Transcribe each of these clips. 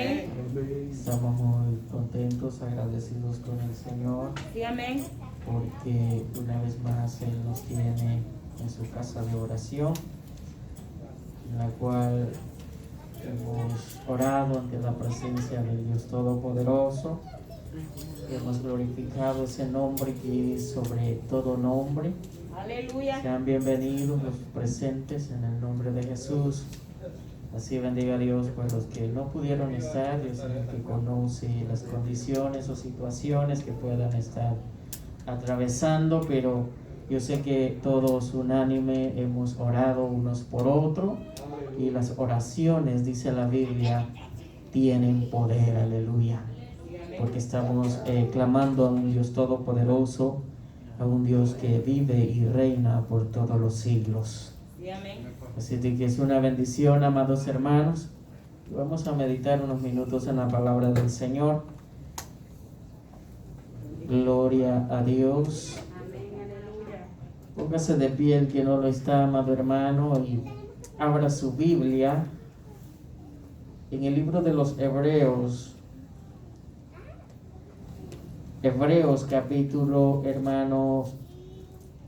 amén. Estamos muy contentos, agradecidos con el Señor. Sí, amén. Porque una vez más Él nos tiene en su casa de oración, en la cual hemos orado ante la presencia del Dios Todopoderoso. Hemos glorificado ese nombre que es sobre todo nombre. Aleluya. Sean bienvenidos los presentes en el nombre de Jesús. Así bendiga a Dios por los que no pudieron estar. Dios es el que conoce las condiciones o situaciones que puedan estar atravesando, pero yo sé que todos unánime hemos orado unos por otros, y las oraciones, dice la Biblia, tienen poder. Aleluya. Porque estamos clamando a un Dios todopoderoso, a un Dios que vive y reina por todos los siglos. Así que es una bendición, amados hermanos. Vamos a meditar unos minutos en la palabra del Señor. Gloria a Dios. Póngase de pie el que no lo está, amado hermano, y abra su Biblia en el libro de los Hebreos. Hebreos capítulo, hermanos,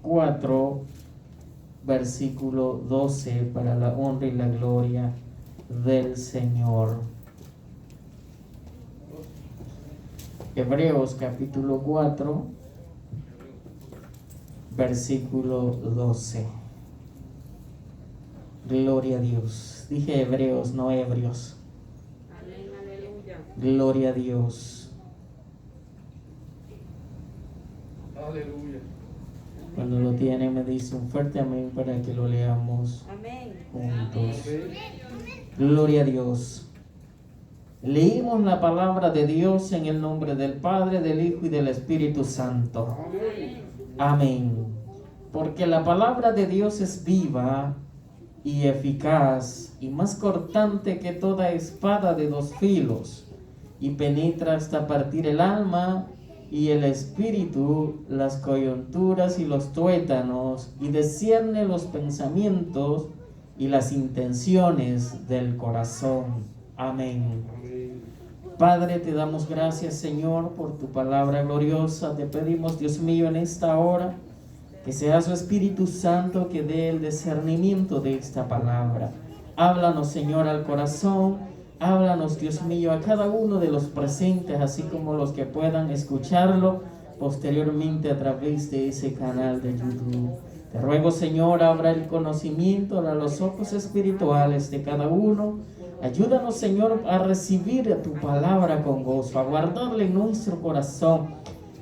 4, versículo 12, para la honra y la gloria del Señor. Hebreos capítulo 4, versículo 12. Gloria a Dios. Dije Hebreos, no ebrios. Amén, aleluya. Gloria a Dios. Aleluya. Cuando lo tienen, me dice un fuerte amén para que lo leamos Amén. juntos. Gloria a Dios. Leímos la palabra de Dios en el nombre del Padre, del Hijo y del Espíritu Santo. Amén. Porque la palabra de Dios es viva y eficaz y más cortante que toda espada de dos filos, y penetra hasta partir el alma y el espíritu, las coyunturas y los tuétanos, y discierne los pensamientos y las intenciones del corazón. Amén. Padre, te damos gracias, Señor, por tu palabra gloriosa. Te pedimos, Dios mío, en esta hora, que sea su Espíritu Santo que dé el discernimiento de esta palabra. Háblanos, Señor, al corazón. Háblanos, Dios mío, a cada uno de los presentes, así como los que puedan escucharlo posteriormente a través de ese canal de YouTube. Te ruego, Señor, abra el conocimiento, abra los ojos espirituales de cada uno. Ayúdanos, Señor, a recibir tu palabra con gozo, a guardarla en nuestro corazón.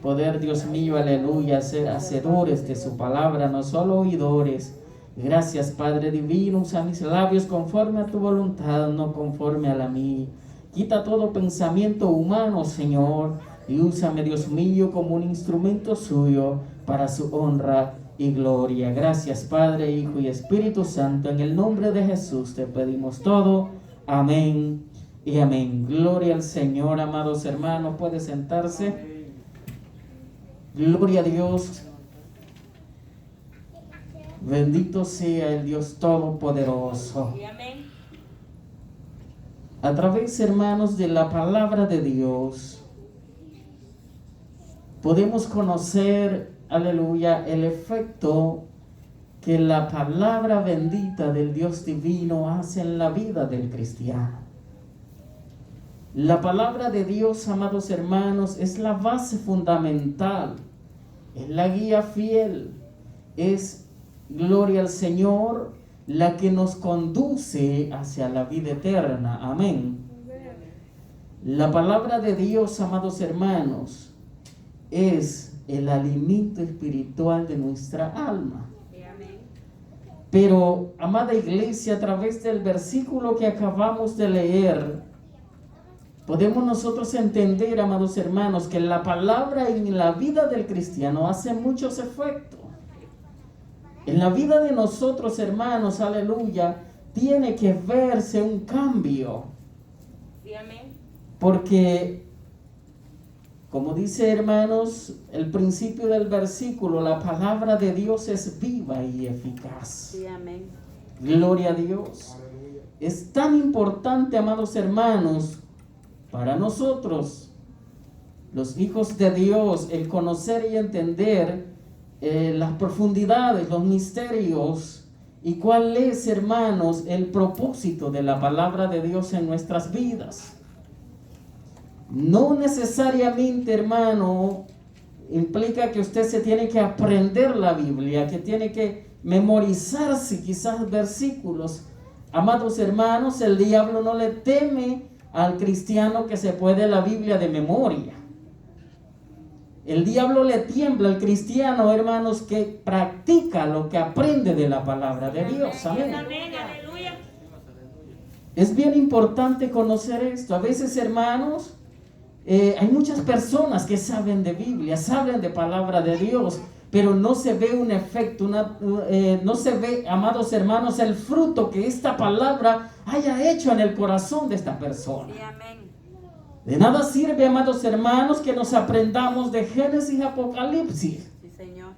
Poder, Dios mío, aleluya, ser hacedores de su palabra, no solo oidores. Gracias, Padre divino, usa mis labios conforme a tu voluntad, no conforme a la mía. Quita todo pensamiento humano, Señor, y úsame, Dios mío, como un instrumento suyo para su honra y gloria. Gracias, Padre, Hijo y Espíritu Santo. En el nombre de Jesús te pedimos todo. Amén y amén. Gloria al Señor, amados hermanos. Puede sentarse. Gloria a Dios. Bendito sea el Dios Todopoderoso. Amén. A través, hermanos, de la palabra de Dios, podemos conocer, aleluya, el efecto que la palabra bendita del Dios divino hace en la vida del cristiano. La palabra de Dios, amados hermanos, es la base fundamental, es la guía fiel, es, gloria al Señor, la que nos conduce hacia la vida eterna. Amén. La palabra de Dios, amados hermanos, es el alimento espiritual de nuestra alma. Pero, amada iglesia, a través del versículo que acabamos de leer, podemos nosotros entender, amados hermanos, que la palabra en la vida del cristiano hace muchos efectos. En la vida de nosotros, hermanos, aleluya, tiene que verse un cambio. Sí, amén. Porque, como dice, hermanos, el principio del versículo, la palabra de Dios es viva y eficaz. Sí, amén. Gloria a Dios. Es tan importante, amados hermanos, Para nosotros, los hijos de Dios, el conocer y entender las profundidades, los misterios y cuál es, hermanos, el propósito de la palabra de Dios en nuestras vidas. No necesariamente, hermano, implica que usted se tiene que aprender la Biblia, que tiene que memorizarse quizás versículos. Amados hermanos, el diablo no le teme al cristiano que se puede la Biblia de memoria. El diablo le tiembla al cristiano, hermanos, que practica lo que aprende de la palabra de Dios. Amén. Amén, aleluya. Es bien importante conocer esto. A veces, hermanos, hay muchas personas que saben de Biblia, saben de palabra de Dios, pero no se ve un efecto, no se ve, amados hermanos, el fruto que esta palabra haya hecho en el corazón de esta persona. Sí, amén. De nada sirve, amados hermanos, que nos aprendamos de Génesis y Apocalipsis. Sí, Señor.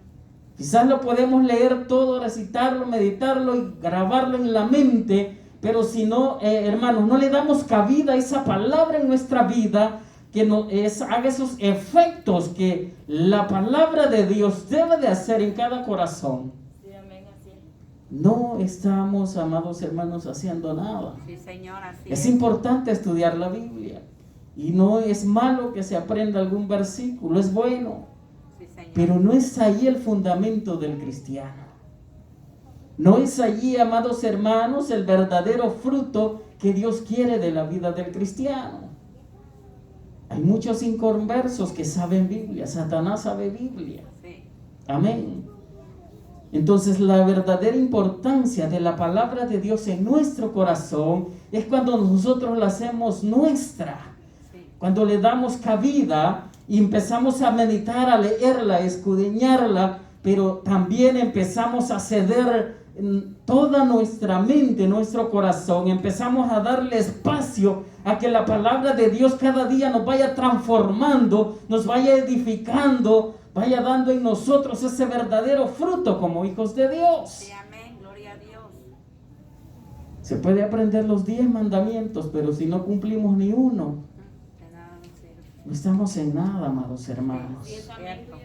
Quizás lo podemos leer todo, recitarlo, meditarlo y grabarlo en la mente, pero si no, hermanos, no le damos cabida a esa palabra en nuestra vida, que haga esos efectos que la palabra de Dios debe de hacer en cada corazón. Sí, amén, así es. No estamos, amados hermanos, haciendo nada. Sí, Señor, así Es importante estudiar la Biblia. Y no es malo que se aprenda algún versículo, es bueno. Sí, Señor. Pero no es allí el fundamento del cristiano. No es allí, amados hermanos, el verdadero fruto que Dios quiere de la vida del cristiano. Hay muchos inconversos que saben Biblia. Satanás sabe Biblia. Sí. Amén. Entonces, la verdadera importancia de la palabra de Dios en nuestro corazón es cuando nosotros la hacemos nuestra. Sí. Cuando le damos cabida y empezamos a meditar, a leerla, a escudriñarla, pero también empezamos a ceder toda nuestra mente, nuestro corazón, empezamos a darle espacio a que la palabra de Dios cada día nos vaya transformando, nos vaya edificando, vaya dando en nosotros ese verdadero fruto como hijos de Dios. Sí, amén, gloria a Dios. Se puede aprender los 10 mandamientos, pero si no cumplimos ni uno, De nada nos sirve. no estamos en nada, amados hermanos. Sí, es cierto.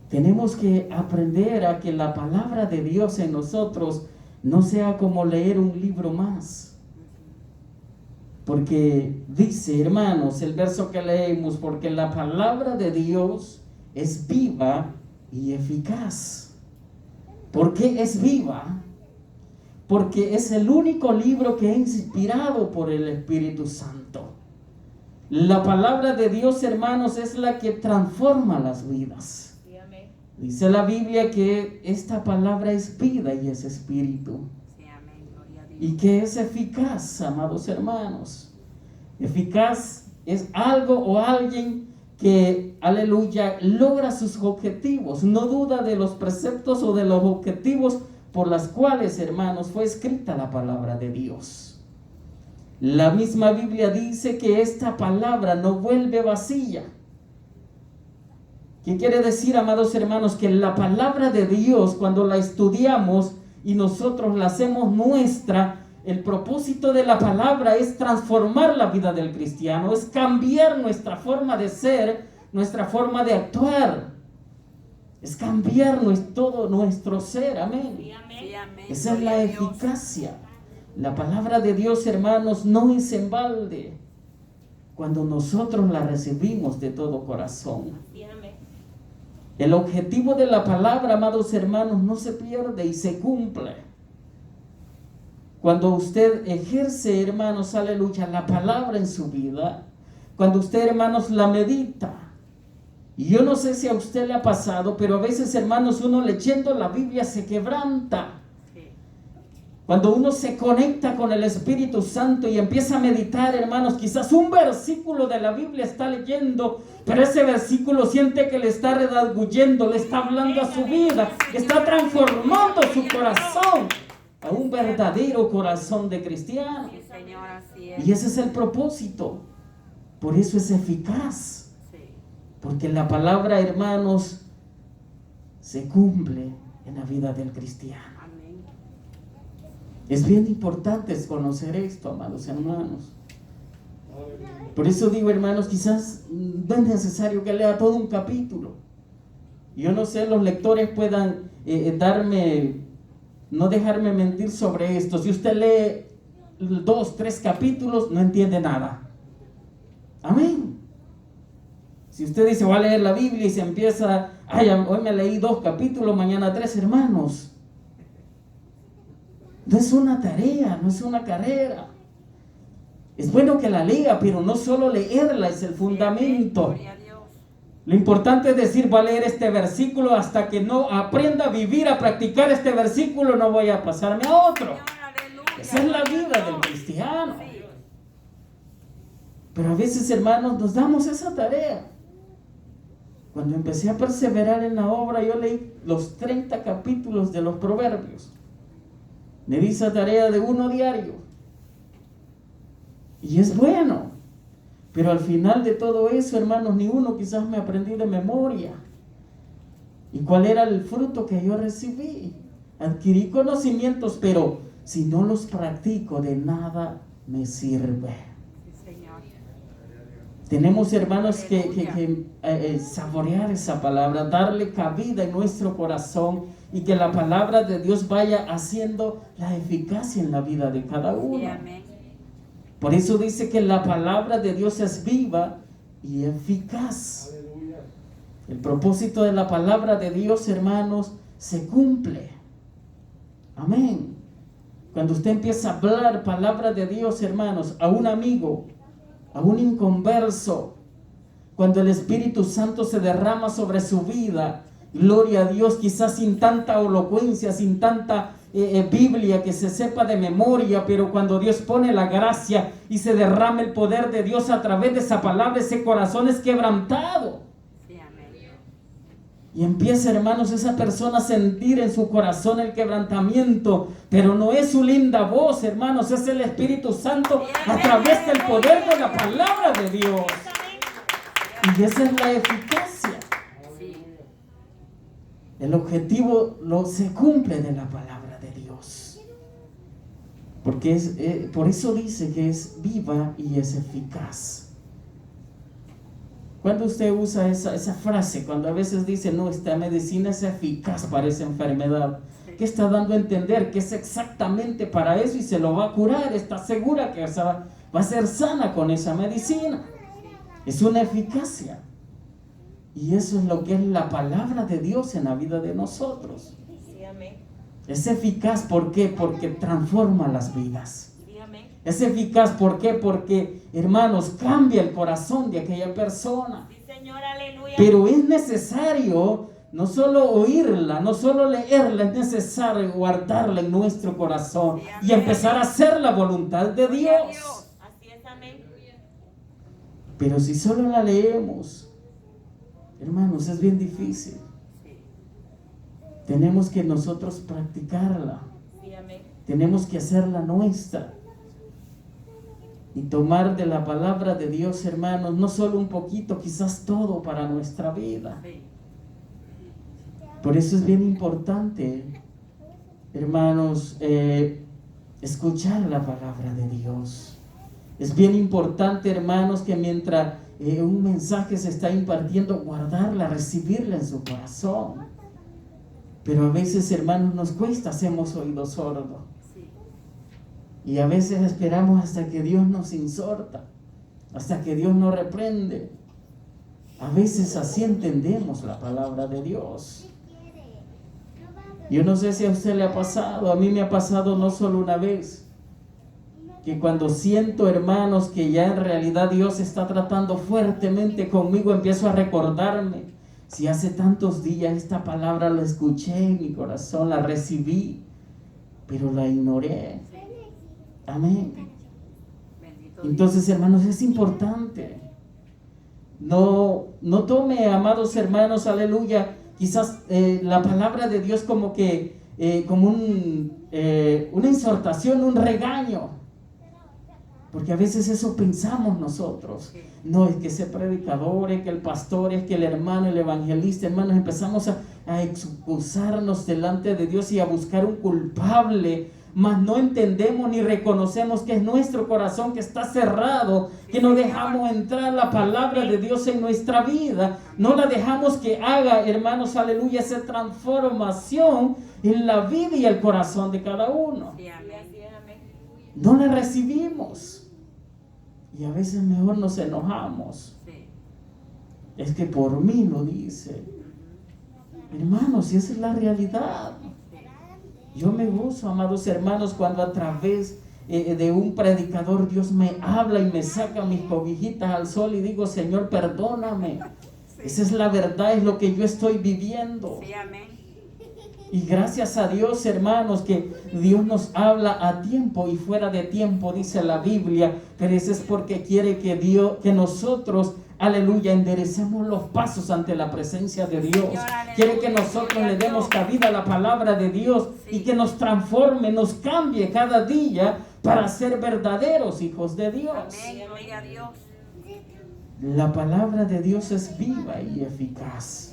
Tenemos que aprender a que la palabra de Dios en nosotros no sea como leer un libro más. Porque dice, hermanos, el verso que leemos, porque la palabra de Dios es viva y eficaz. ¿Por qué es viva? Porque es el único libro que es inspirado por el Espíritu Santo. La palabra de Dios, hermanos, es la que transforma las vidas. Dice la Biblia que esta palabra es vida y es espíritu. Sí, amén, gloria a Dios. Y que es eficaz, amados hermanos. Eficaz es algo o alguien que, aleluya, logra sus objetivos. No duda de los preceptos o de los objetivos por los cuales, hermanos, fue escrita la palabra de Dios. La misma Biblia dice que esta palabra no vuelve vacía. ¿Qué quiere decir, amados hermanos? Que la palabra de Dios, cuando la estudiamos y nosotros la hacemos nuestra, el propósito de la palabra es transformar la vida del cristiano, es cambiar nuestra forma de ser, nuestra forma de actuar, es cambiar todo nuestro ser, amén. Sí, amén. Esa es Gloria la a Dios. eficacia. La palabra de Dios, hermanos, no es en balde cuando nosotros la recibimos de todo corazón. Sí, amén. El objetivo de la palabra, amados hermanos, no se pierde y se cumple. Cuando usted ejerce, hermanos, aleluya, la palabra en su vida, cuando usted, hermanos, la medita. Y yo no sé si a usted le ha pasado, pero a veces, hermanos, uno leyendo la Biblia se quebranta. Cuando uno se conecta con el Espíritu Santo y empieza a meditar, hermanos, quizás un versículo de la Biblia está leyendo, pero ese versículo siente que le está redarguyendo, le está hablando a su vida, está transformando su corazón a un verdadero corazón de cristiano. Sí, Señor, así es. Y ese es el propósito. Por eso es eficaz. Sí. Porque la palabra, hermanos, se cumple en la vida del cristiano. Amén. Es bien importante conocer esto, amados hermanos. Por eso digo, hermanos, quizás no es necesario que lea todo un capítulo. Yo no sé, los lectores puedan no dejarme mentir sobre esto. Si usted lee 2, 3 capítulos, no entiende nada. Amén. Si usted dice, voy a leer la Biblia y se empieza, hoy me leí 2 capítulos, mañana 3, hermanos. No es una tarea, no es una carrera. Es bueno que la lea, pero no solo leerla es el fundamento. Gloria a Dios. Lo importante es decir, voy a leer este versículo hasta que no aprenda a vivir, a practicar este versículo, no voy a pasarme a otro. Señor, aleluya. Esa es la Gloria a vida Dios. del cristiano. Sí. Pero a veces, hermanos, nos damos esa tarea. Cuando empecé a perseverar en la obra, yo leí los 30 capítulos de los Proverbios. Me di esa tarea de 1 diario. Y es bueno. Pero al final de todo eso, hermanos, ni uno quizás me aprendí de memoria. ¿Y cuál era el fruto que yo recibí? Adquirí conocimientos, pero si no los practico, de nada me sirve. Sí, Señor. Tenemos, hermanos, que saborear esa palabra, darle cabida en nuestro corazón y que la palabra de Dios vaya haciendo la eficacia en la vida de cada Sí, uno. amén. Por eso dice que la palabra de Dios es viva y eficaz. El propósito de la palabra de Dios, hermanos, se cumple. Amén. Cuando usted empieza a hablar palabra de Dios, hermanos, a un amigo, a un inconverso, cuando el Espíritu Santo se derrama sobre su vida, gloria a Dios, quizás sin tanta elocuencia, sin tanta Biblia que se sepa de memoria, pero cuando Dios pone la gracia y se derrama el poder de Dios a través de esa palabra, ese corazón es quebrantado. Sí, amén. Y empieza, hermanos, esa persona a sentir en su corazón el quebrantamiento, pero no es su linda voz, hermanos, es el Espíritu Santo a través del poder de la palabra de Dios. Y esa es la eficacia. Sí. El objetivo se cumple de la palabra de Dios. Porque por eso dice que es viva y es eficaz. Cuando usted usa esa frase, cuando a veces dice, no, esta medicina es eficaz para esa enfermedad, ¿qué está dando a entender? Que es exactamente para eso y se lo va a curar, está segura que va a ser sana con esa medicina. Es una eficacia. Y eso es lo que es la palabra de Dios en la vida de nosotros. Sí, amén. Es eficaz, ¿por qué? Porque transforma las vidas. Sí, amén. Es eficaz, ¿por qué? Porque, hermanos, cambia el corazón de aquella persona. Sí, Señor, aleluya. Pero es necesario no solo oírla, no solo leerla, es necesario guardarla en nuestro corazón y empezar a hacer la voluntad de Dios. Así es, amén. Pero si solo la leemos, hermanos, es bien difícil. Tenemos que nosotros practicarla. Sí, amén. Tenemos que hacerla nuestra. Y tomar de la palabra de Dios, hermanos, no solo un poquito, quizás todo para nuestra vida. Sí. Por eso es bien importante, hermanos, escuchar la palabra de Dios. Es bien importante, hermanos, que mientras un mensaje se está impartiendo, guardarla, recibirla en su corazón. Pero a veces, hermanos, nos cuesta, hacemos oído sordo. Sí. Y a veces esperamos hasta que Dios nos exhorta, hasta que Dios nos reprende. A veces así entendemos la palabra de Dios. Yo no sé si a usted le ha pasado, a mí me ha pasado no solo una vez, que cuando siento, hermanos, que ya en realidad Dios está tratando fuertemente conmigo, empiezo a recordarme, si hace tantos días esta palabra la escuché en mi corazón, la recibí, pero la ignoré. Amén. Bendito Entonces, hermanos, es importante. No tome, amados hermanos, aleluya, quizás la palabra de Dios como que, como una exhortación, un regaño. Porque a veces eso pensamos nosotros. No, es que ese predicador, es que el pastor, es que el hermano, el evangelista, hermanos, empezamos a excusarnos delante de Dios y a buscar un culpable, mas no entendemos ni reconocemos que es nuestro corazón que está cerrado, que no dejamos entrar la palabra de Dios en nuestra vida, no la dejamos que haga, hermanos, aleluya, esa transformación en la vida y el corazón de cada uno. Sí, amén. No la recibimos y a veces mejor nos enojamos. Sí. Es que por mí lo dice. Hermanos, y esa es la realidad. Yo me gozo, amados hermanos, cuando a través de un predicador Dios me habla y me saca mis cobijitas al sol y digo, Señor, perdóname. Esa es la verdad, es lo que yo estoy viviendo. Sí, amén. Y gracias a Dios, hermanos, que Dios nos habla a tiempo y fuera de tiempo, dice la Biblia, pero eso es porque quiere que nosotros, aleluya, enderecemos los pasos ante la presencia de Dios. Quiere que nosotros le demos cabida a la palabra de Dios y que nos transforme, nos cambie cada día para ser verdaderos hijos de Dios. Amén, gloria a Dios. La palabra de Dios es viva y eficaz.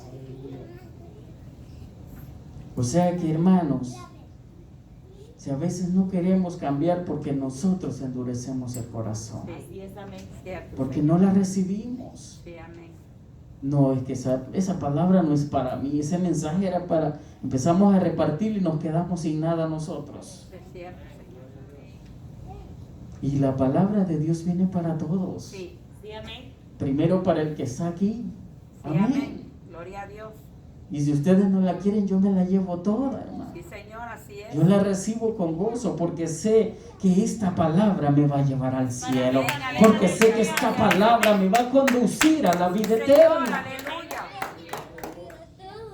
O sea que, hermanos, si a veces no queremos cambiar porque nosotros endurecemos el corazón, Así es, amén. Cierto, porque Señor. no la recibimos. Sí, amén. No, es que esa palabra no es para mí, ese mensaje era para... Empezamos a repartir y nos quedamos sin nada nosotros. Es cierto, Señor. Y la palabra de Dios viene para todos. Sí, Sí, amén. Primero para el que está aquí. sí, Amén. amén. Gloria a Dios. Y si ustedes no la quieren, yo me la llevo toda, hermano. Sí, Señor, así es. Yo la recibo con gozo porque sé que esta palabra me va a llevar al cielo. Porque sé que esta palabra me va a conducir a la vida Señor, eterna. aleluya.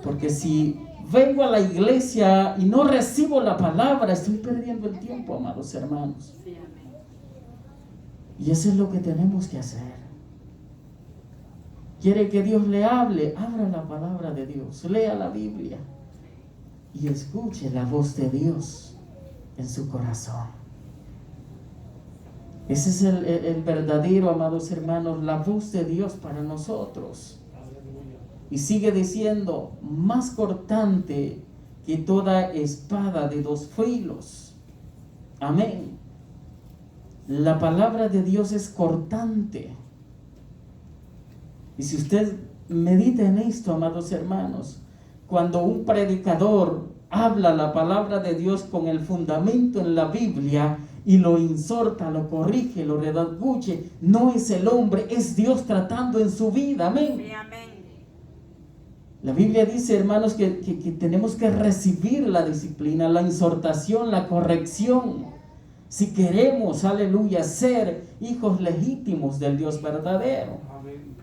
Porque si vengo a la iglesia y no recibo la palabra, estoy perdiendo el tiempo, amados hermanos. Sí, amén. Y eso es lo que tenemos que hacer. Quiere que Dios le hable, abra la palabra de Dios, lea la Biblia y escuche la voz de Dios en su corazón. Ese es el verdadero, amados hermanos, la voz de Dios para nosotros. Y sigue diciendo, más cortante que toda espada de dos filos. Amén. La palabra de Dios es cortante. Y si usted medita en esto, amados hermanos, cuando un predicador habla la palabra de Dios con el fundamento en la Biblia y lo insorta, lo corrige, lo redarguye, no es el hombre, es Dios tratando en su vida. Amén. Sí, amén. La Biblia dice, hermanos, que tenemos que recibir la disciplina, la exhortación, la corrección. Si queremos, aleluya, ser hijos legítimos del Dios verdadero. Amén.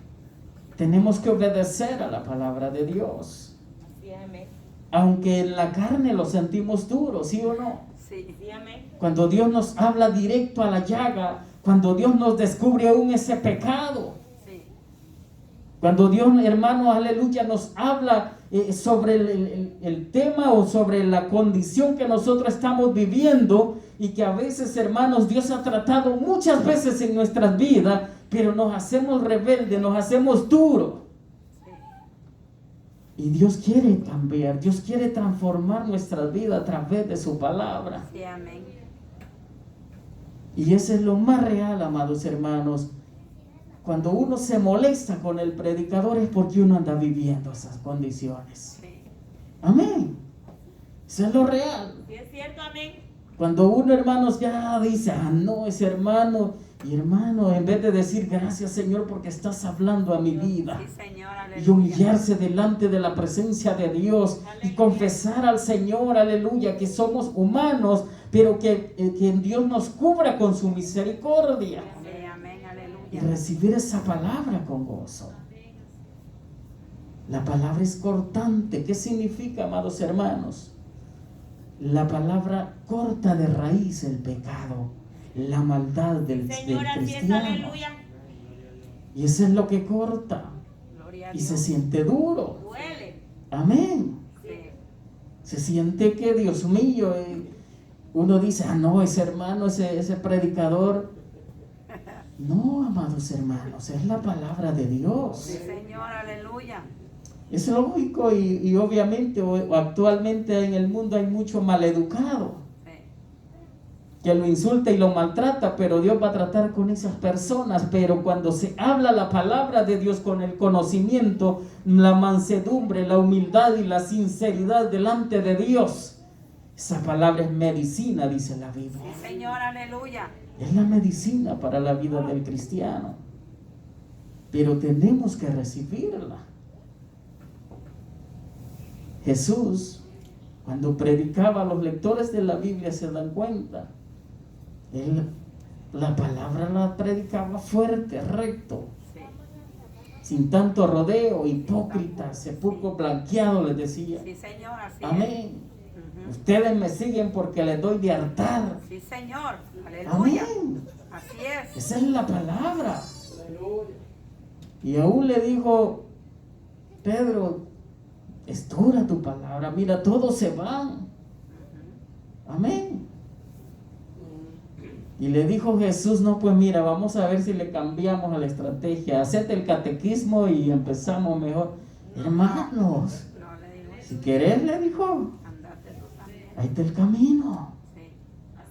Tenemos que obedecer a la palabra de Dios. Sí, amén. Aunque en la carne lo sentimos duro, ¿sí o no? Sí, Sí, amén. Cuando Dios nos habla directo a la llaga, cuando Dios nos descubre aún ese pecado, sí. cuando Dios, hermano, aleluya, nos habla sobre el tema o sobre la condición que nosotros estamos viviendo y que a veces, hermanos, Dios ha tratado muchas veces en nuestras vidas, pero nos hacemos rebeldes, nos hacemos duros. Y Dios quiere cambiar, Dios quiere transformar nuestra vida a través de su palabra. Sí, amén. Y eso es lo más real, amados hermanos. Cuando uno se molesta con el predicador es porque uno anda viviendo esas condiciones. Sí. Amén. Eso es lo real. Sí, es cierto, amén. Cuando uno, hermanos, ya dice, no, ese hermano, y hermano, en vez de decir gracias, Señor, porque estás hablando a mi vida, Sí, Señor, y aleluya. humillarse delante de la presencia de Dios y confesar al Señor, aleluya, que somos humanos, pero que Dios nos cubra con su misericordia, Sí, amén, y aleluya. recibir esa palabra con gozo. La palabra es cortante. ¿Qué significa, amados hermanos? La palabra corta de raíz el pecado, la maldad del Señor, así es, cristiano. aleluya. Y eso es lo que corta Gloria a y Dios. se siente duro. Duele. Amén. Sí, Se siente que, Dios mío, uno dice, no, ese hermano, ese predicador. No, amados hermanos, es la palabra de Dios. sí, Señor, aleluya. Es lógico y obviamente o actualmente en el mundo hay mucho maleducado. Sí, que lo insulta y lo maltrata, pero Dios va a tratar con esas personas. Pero cuando se habla la palabra de Dios con el conocimiento, la mansedumbre, la humildad y la sinceridad delante de Dios, esa palabra es medicina, dice la Biblia. Sí, Señor, aleluya. Es la medicina para la vida del cristiano. Pero tenemos que recibirla. Jesús, cuando predicaba, los lectores de la Biblia se dan cuenta. Él, la palabra la predicaba fuerte, recto, Sí. sin tanto rodeo, hipócrita, sepulcro blanqueado, les decía. Sí, Señor, así Amén. es. Ustedes me siguen porque les doy de hartar. Sí, Señor, aleluya. Amén. Así es. Esa es la palabra. Aleluya. Y aún le dijo Pedro, es dura tu palabra, mira, todos se van. Amén. Y le dijo Jesús, no, pues mira, vamos a ver si le cambiamos a la estrategia. Hacete el catequismo y empezamos mejor. Hermanos, No le digo eso. si querés, le dijo, Andate tú también. ahí está el camino.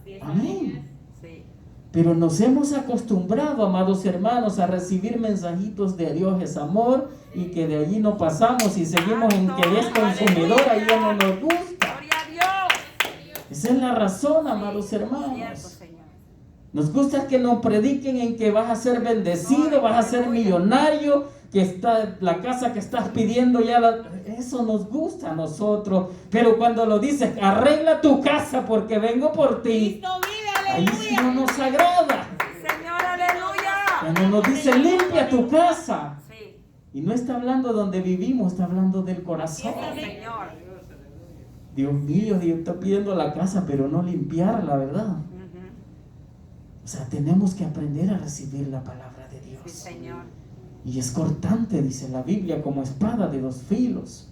Sí, Amén. sí. Pero nos hemos acostumbrado, amados hermanos, a recibir mensajitos de Dios es amor y que de allí no pasamos y seguimos en que es consumidora y ya no nos gusta. Gloria a Dios. Esa es la razón, amados Cierto, hermanos. Señor. Nos gusta que nos prediquen en que vas a ser bendecido, vas a ser millonario, que está la casa que estás pidiendo ya, eso nos gusta a nosotros. Pero cuando lo dices, arregla tu casa porque vengo por ti, Cristo vive, ahí sí aleluya. no nos agrada. Señor, aleluya. Cuando nos dice limpia tu casa, Sí, y no está hablando donde vivimos, está hablando del corazón. Señor. Dios mío, Dios está pidiendo la casa, pero no limpiarla, ¿verdad? Ujú. O sea, tenemos que aprender a recibir la palabra de Sí, Dios. Señor. Y es cortante, dice la Biblia, como espada de dos filos.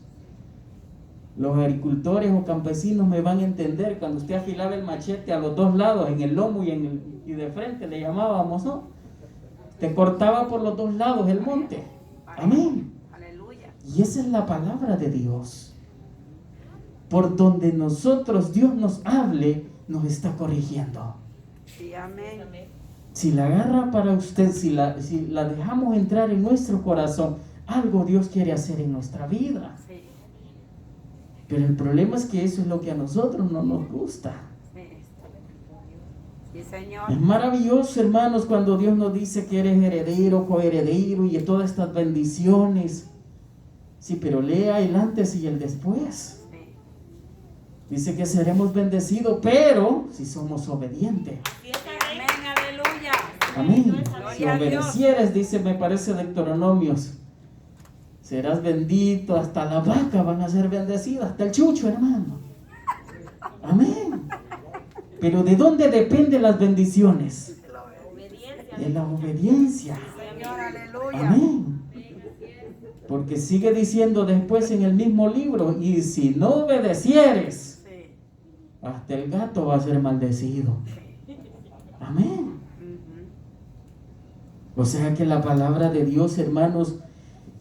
Los agricultores o campesinos me van a entender cuando usted afilaba el machete a los dos lados, en el lomo y de frente le llamábamos, ¿no? Te cortaba por los dos lados el monte. Amén. Aleluya. Y esa es la palabra de Dios. Por donde nosotros, Dios nos hable, nos está corrigiendo. Sí, amén. Si la agarra para usted, si la dejamos entrar en nuestro corazón, algo Dios quiere hacer en nuestra vida. Sí, Pero el problema es que eso es lo que a nosotros no nos gusta. sí. Sí, Señor. Es maravilloso, hermanos, cuando Dios nos dice que eres heredero, coheredero y todas estas bendiciones. Sí, pero lea el antes y el después. Sí, Dice que seremos bendecidos, pero si somos obedientes. amén, aleluya. Amén. Si Gloria a Dios. obedecieres, dice, me parece Deuteronomios, serás bendito, hasta la vaca van a ser bendecidas, hasta el chucho, hermano. Amén. Pero ¿de dónde dependen las bendiciones? De la obediencia. Señor, aleluya. Amén. Porque sigue diciendo después en el mismo libro, y si no obedecieres, Sí. hasta el gato va a ser maldecido. Amén. Ujú. O sea que la palabra de Dios, hermanos,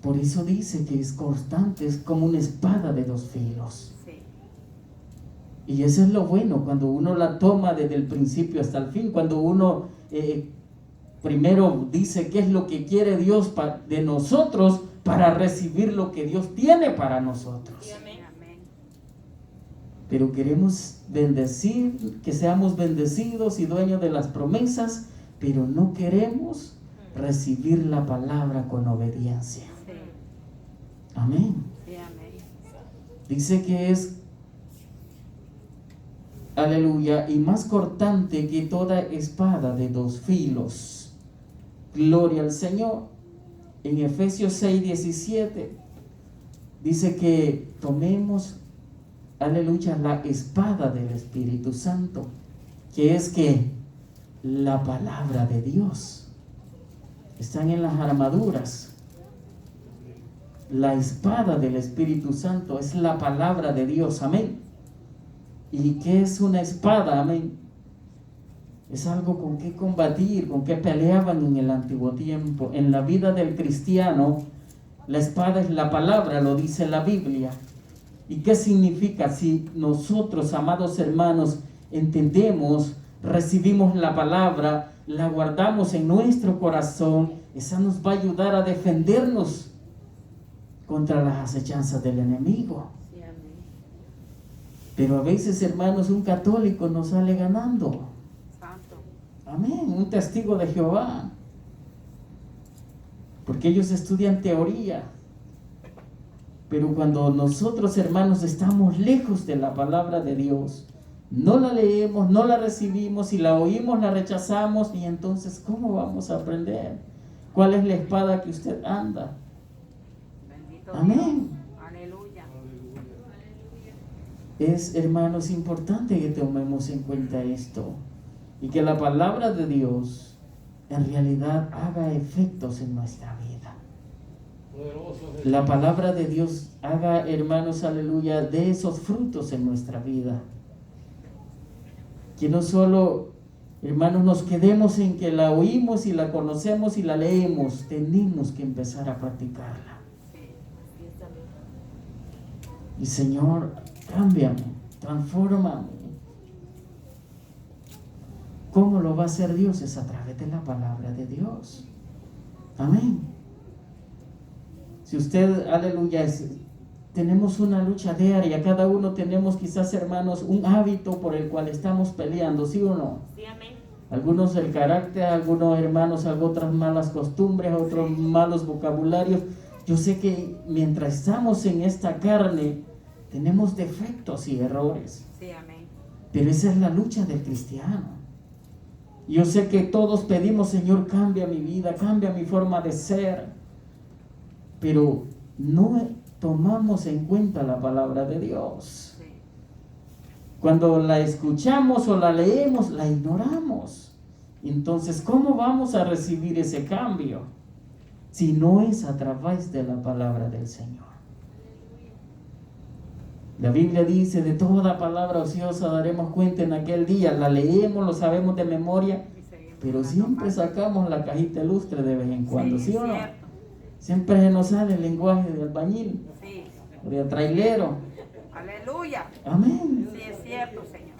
por eso dice que es constante, es como una espada de dos filos. Sí, Y eso es lo bueno, cuando uno la toma desde el principio hasta el fin, cuando uno primero dice qué es lo que quiere Dios de nosotros para recibir lo que Dios tiene para nosotros. amén. Pero queremos bendecir, que seamos bendecidos y dueños de las promesas, pero no queremos recibir la palabra con obediencia. Sí, Amén. sí, amén. Dice que es, aleluya, y más cortante que toda espada de dos filos. Gloria al Señor. En Efesios 6:17 dice que tomemos, aleluya, la espada del Espíritu Santo, que es que la palabra de Dios. Están en las armaduras. La espada del Espíritu Santo es la palabra de Dios, amén. ¿Y qué es una espada? Amén. Es algo con que combatir, con que peleaban en el antiguo tiempo. En la vida del cristiano, la espada es la palabra, lo dice la Biblia. ¿Y qué significa? Si nosotros, amados hermanos, entendemos recibimos la palabra, la guardamos en nuestro corazón, esa nos va a ayudar a defendernos contra las acechanzas del enemigo. Sí, amén. Pero a veces, hermanos, un católico nos sale ganando. Santo. Amén, un testigo de Jehová. Porque ellos estudian teoría. Pero cuando nosotros, hermanos, estamos lejos de la palabra de Dios, no la leemos, no la recibimos, si la oímos, la rechazamos, y entonces, ¿cómo vamos a aprender? ¿Cuál es la espada que usted anda? Bendito Amén. Dios. Aleluya. Es, hermanos, importante que tomemos en cuenta esto y que la palabra de Dios en realidad haga efectos en nuestra vida. Poderoso Jesús. La palabra de Dios haga, hermanos, aleluya, de esos frutos en nuestra vida. Que no solo, hermanos, nos quedemos en que la oímos y la conocemos y la leemos, tenemos que empezar a practicarla. Así es, amén. Y Señor, cámbiame, transfórmame. ¿Cómo lo va a hacer Dios? Es a través de la palabra de Dios. Amén. Si usted, aleluya, tenemos una lucha diaria, cada uno tenemos quizás, hermanos, un hábito por el cual estamos peleando, ¿sí o no? Sí, amén. Algunos el carácter, algunos hermanos, otras malas costumbres, otros malos vocabularios. Yo sé que mientras estamos en esta carne, tenemos defectos y errores. Sí, amén. Pero esa es la lucha del cristiano. Yo sé que todos pedimos, Señor, cambia mi vida, cambia mi forma de ser. Pero no tomamos en cuenta la palabra de Dios. Sí. Cuando la escuchamos o la leemos, la ignoramos. Entonces, ¿cómo vamos a recibir ese cambio? Si no es a través de la palabra del Señor. La Biblia dice, de toda palabra ociosa daremos cuenta en aquel día. La leemos, lo sabemos de memoria, Y seguimos pero dando siempre más. sacamos la cajita ilustre de vez en cuando, ¿sí o no? Cierto. Siempre se nos sale el lenguaje de albañil, Sí. o de trailero. Aleluya. Amén. Sí, es cierto, Señor.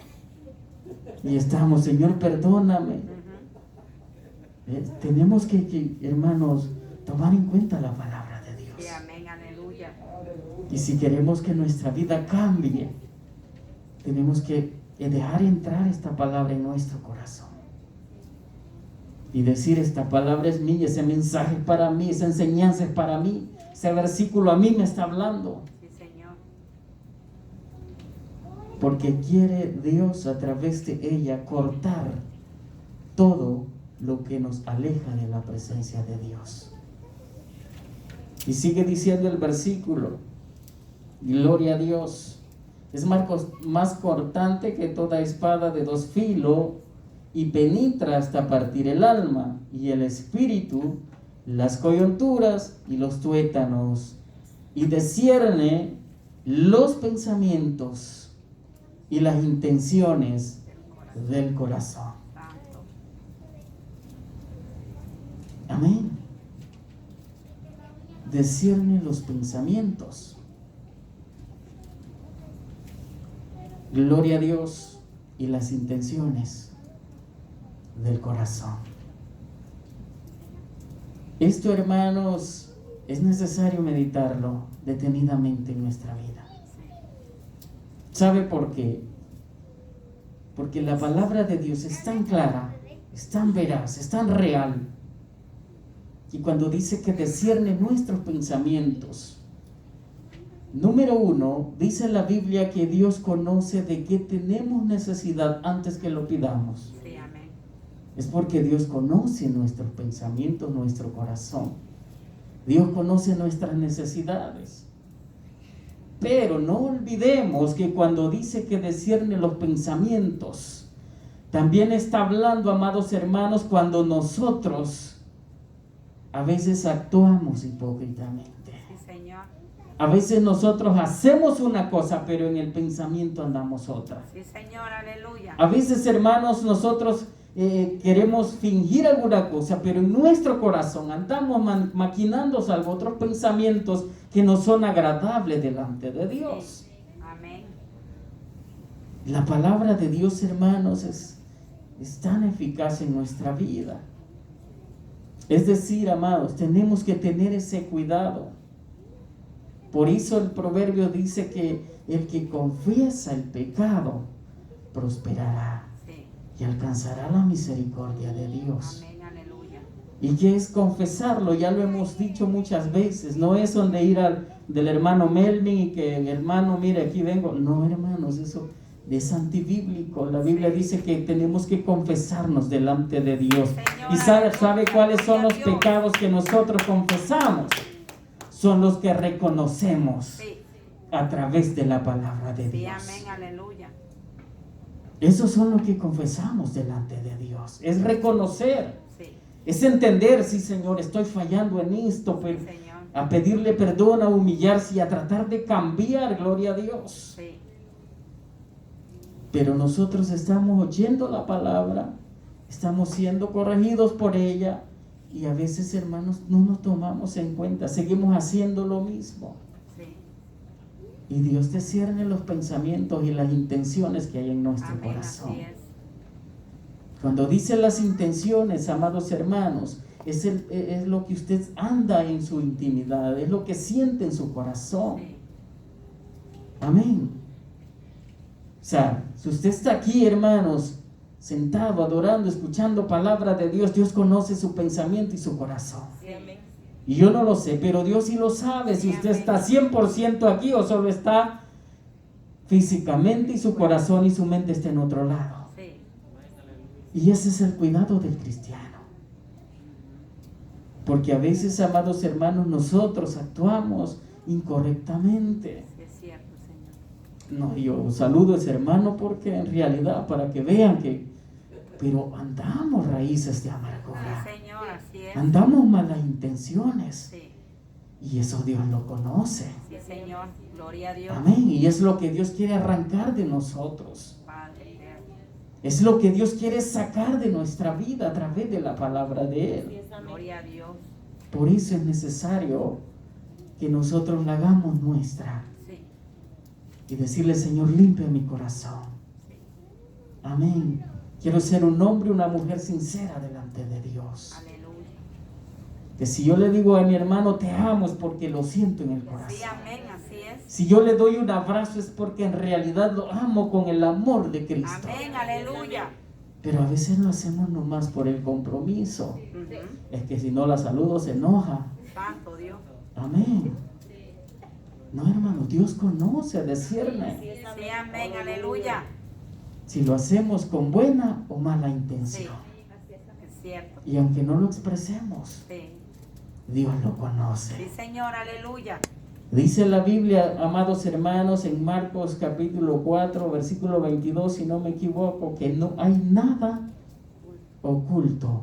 Y estamos, Señor, perdóname. Ujú. Tenemos que, hermanos, tomar en cuenta la palabra de Dios. Sí, amén. Aleluya. Y si queremos que nuestra vida cambie, tenemos que dejar entrar esta palabra en nuestro corazón. Y decir, esta palabra es mía, ese mensaje es para mí, esa enseñanza es para mí, ese versículo a mí me está hablando. Sí, Señor. Porque quiere Dios a través de ella cortar todo lo que nos aleja de la presencia de Dios. Y sigue diciendo el versículo, gloria a Dios, es más cortante que toda espada de dos filos y penetra hasta partir el alma y el espíritu, las coyunturas y los tuétanos, y discierne los pensamientos y las intenciones del corazón. Santo. Amén. Discierne los pensamientos. Gloria a Dios, y las intenciones del corazón. Esto, hermanos, es necesario meditarlo detenidamente en nuestra vida. ¿Sabe por qué? Porque la palabra de Dios es tan clara, es tan veraz, es tan real. Y cuando dice que discierne nuestros pensamientos, número 1, dice la Biblia que Dios conoce de qué tenemos necesidad antes que lo pidamos. Sí, amén. Es porque Dios conoce nuestros pensamientos, nuestro corazón. Dios conoce nuestras necesidades. Pero no olvidemos que cuando dice que discierne los pensamientos, también está hablando, amados hermanos, cuando nosotros a veces actuamos hipócritamente. Sí, Señor. A veces nosotros hacemos una cosa, pero en el pensamiento andamos otra. Sí, Señor. Aleluya. A veces, hermanos, nosotros queremos fingir alguna cosa, pero en nuestro corazón andamos maquinando algo, otros pensamientos que no son agradables delante de Dios. Amén. La palabra de Dios, hermanos, es es tan eficaz en nuestra vida. Es decir, amados, tenemos que tener ese cuidado. Por eso el proverbio dice que el que confiesa el pecado prosperará Sí. y alcanzará la misericordia de Dios. Amén, aleluya. ¿Y qué es confesarlo? Ya lo hemos dicho muchas veces. No es donde ir del hermano Melvin y que el hermano, mire, aquí vengo. No, hermanos, eso es antibíblico. La Biblia dice que tenemos que confesarnos delante de Dios. Señor, ¿Y sabe aleluya, cuáles son los gloria a Dios. pecados que nosotros confesamos? Son los que reconocemos Sí. a través de la palabra de Sí, Dios. amén, aleluya. Esos son los que confesamos delante de Dios. Es reconocer. Sí, Es entender, sí, Señor, estoy fallando en esto, pero Señor. a pedirle perdón, a humillarse y a tratar de cambiar, gloria a Dios. Sí, Pero nosotros estamos oyendo la palabra, estamos siendo corregidos por ella y a veces, hermanos, no nos tomamos en cuenta, seguimos haciendo lo mismo. sí. Y Dios discierne los pensamientos y las intenciones que hay en nuestro Amén, corazón. así es. Cuando dice las intenciones, amados hermanos, es lo que usted anda en su intimidad, es lo que siente en su corazón. Sí, Amén. O sea, si usted está aquí, hermanos, sentado, adorando, escuchando palabra de Dios, Dios conoce su pensamiento y su corazón. sí, amén. Y yo no lo sé, pero Dios sí lo sabe, si Sí, usted amén. está 100% aquí o solo está físicamente y su corazón y su mente está en otro lado. Sí, Y ese es el cuidado del cristiano. Porque a veces, amados hermanos, nosotros actuamos incorrectamente. sí, es cierto, Señor. No, yo saludo a ese hermano porque en realidad, para que vean que, pero andamos raíces de amargura, Sí, Señor, así es. andamos malas intenciones, Sí, y eso Dios lo conoce. sí, Señor. Gloria a Dios. Amén, y es lo que Dios quiere arrancar de nosotros. Padre eterno. Es lo que Dios quiere sacar de nuestra vida a través de la palabra de Él. Gloria a Dios. Por eso es necesario que nosotros la hagamos nuestra Sí, y decirle, Señor, limpia mi corazón. sí. Amén. Quiero ser un hombre y una mujer sincera delante de Dios. Aleluya. Que si yo le digo a mi hermano te amo es porque lo siento en el Sí, corazón. amén, así es. Si yo le doy un abrazo es porque en realidad lo amo con el amor de Cristo. Amén, aleluya. Pero a veces lo hacemos nomás por el compromiso. Ujú. Es que si no la saludo se enoja. Santo Dios. Amén. No, hermano, Dios conoce, discierne Sí, amén, aleluya. si lo hacemos con buena o mala Sí, intención. es cierto. Y aunque no lo expresemos, Sí, Dios lo conoce. sí, Señor, aleluya. Dice la Biblia, amados hermanos, en Marcos capítulo 4, versículo 22, si no me equivoco, que no hay nada oculto